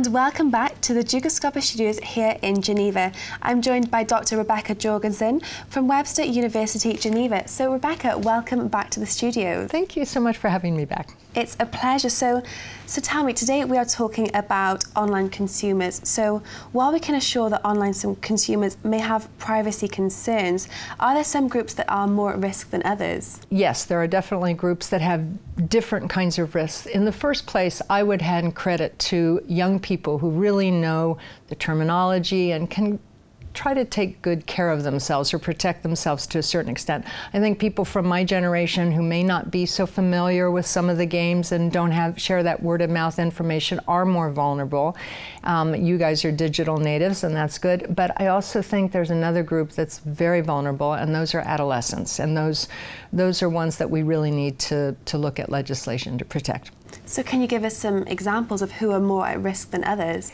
and welcome back to the Duke Studios here in Geneva. I'm joined by Dr. Rebekah Jorgensen from Webster University Geneva. So Rebekah, welcome back to the studio. Thank you so much for having me back. It's a pleasure. So tell me, today we are talking about online consumers. So while we can assure that online consumers may have privacy concerns, are there some groups that are more at risk than others? Yes, there are definitely groups that have different kinds of risks. In the first place, I would hand credit to young people who really know the terminology and can try to take good care of themselves or protect themselves to a certain extent. I think people from my generation who may not be so familiar with some of the games and don't share that word of mouth information are more vulnerable. You guys are digital natives, and that's good. But I also think there's another group that's very vulnerable, and those are adolescents. And those are ones that we really need to look at legislation to protect. So can you give us some examples of who are more at risk than others?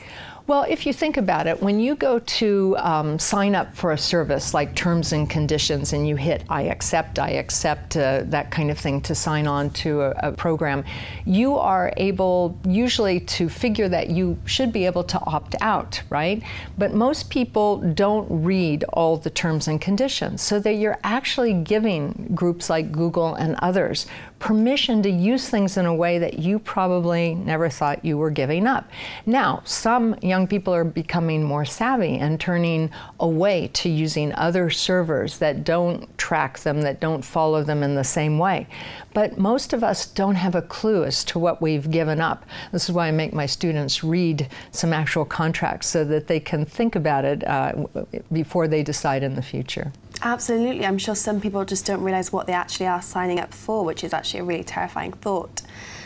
Well, if you think about it, when you go to sign up for a service like terms and conditions and you hit I accept, that kind of thing to sign on to a program, you are able usually to figure that you should be able to opt out, right? But most people don't read all the terms and conditions, so that you're actually giving groups like Google and others permission to use things in a way that you probably never thought you were giving up. Now, some young people are becoming more savvy and turning away to using other servers that don't track them, that don't follow them in the same way. But most of us don't have a clue as to what we've given up. This is why I make my students read some actual contracts so that they can think about it before they decide in the future. Absolutely. I'm sure some people just don't realize what they actually are signing up for, which is actually a really terrifying thought.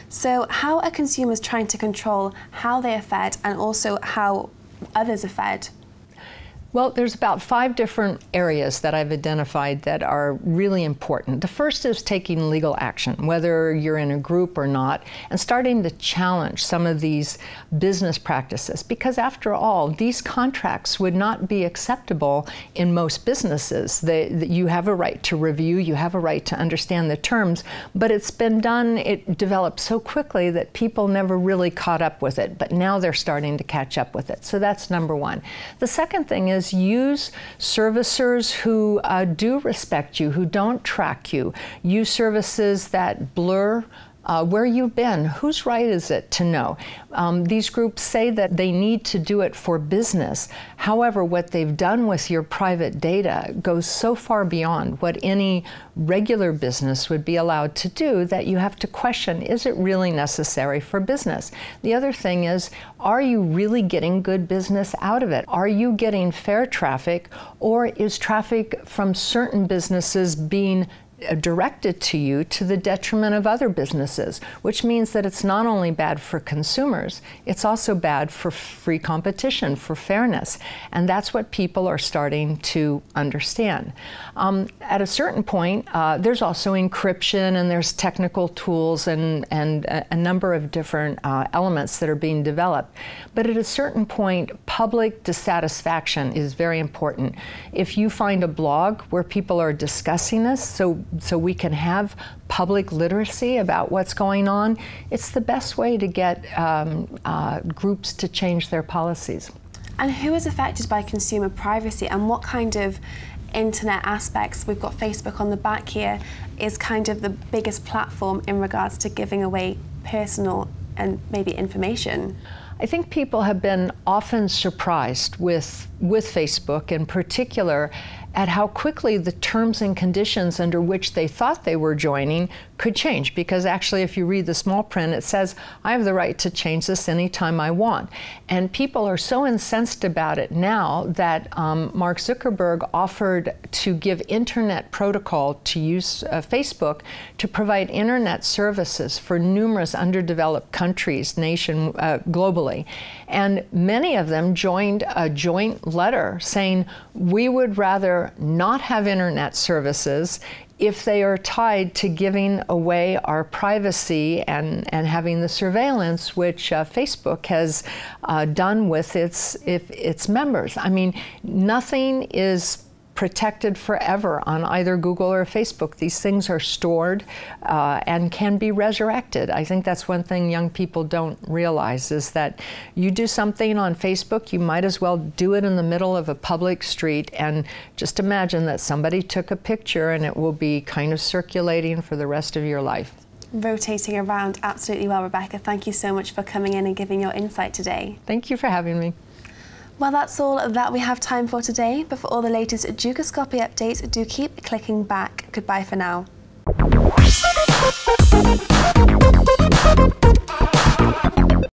So how are consumers trying to control how they are fed and also how others are fed? Well, there's about 5 different areas that I've identified that are really important. The first is taking legal action, whether you're in a group or not, and starting to challenge some of these business practices. Because after all, these contracts would not be acceptable in most businesses. You have a right to review, you have a right to understand the terms, but it's been done, it developed so quickly that people never really caught up with it, but now they're starting to catch up with it. So that's number one. The second thing is use servicers who do respect you, who don't track you. Use services that blur where you've been. Whose right is it to know? These groups say that they need to do it for business. However, what they've done with your private data goes so far beyond what any regular business would be allowed to do that you have to question, is it really necessary for business? The other thing is, are you really getting good business out of it? Are you getting fair traffic, or is traffic from certain businesses being directed to you to the detriment of other businesses, which means that it's not only bad for consumers, it's also bad for free competition, for fairness. And that's what people are starting to understand. At a certain point, there's also encryption, and there's technical tools and a number of different elements that are being developed. But at a certain point, public dissatisfaction is very important. If you find a blog where people are discussing this, so we can have public literacy about what's going on, it's the best way to get groups to change their policies. And who is affected by consumer privacy, and what kind of internet aspects? We've got Facebook on the back here, is kind of the biggest platform in regards to giving away personal and maybe information. I think people have been often surprised with Facebook in particular at how quickly the terms and conditions under which they thought they were joining could change. Because actually, if you read the small print, it says, I have the right to change this anytime I want. And people are so incensed about it now that Mark Zuckerberg offered to give internet protocol to use Facebook to provide internet services for numerous underdeveloped countries globally. And many of them joined a joint letter saying, we would rather not have internet services if they are tied to giving away our privacy and having the surveillance which Facebook has done with its members. I mean, nothing is protected forever on either Google or Facebook. These things are stored and can be resurrected. I think that's one thing young people don't realize, is that you do something on Facebook, you might as well do it in the middle of a public street, and just imagine that somebody took a picture and it will be kind of circulating for the rest of your life. Rotating around absolutely well, Rebekah. Thank you so much for coming in and giving your insight today. Thank you for having me. Well, that's all that we have time for today, but for all the latest Dukascopy updates, do keep clicking back. Goodbye for now.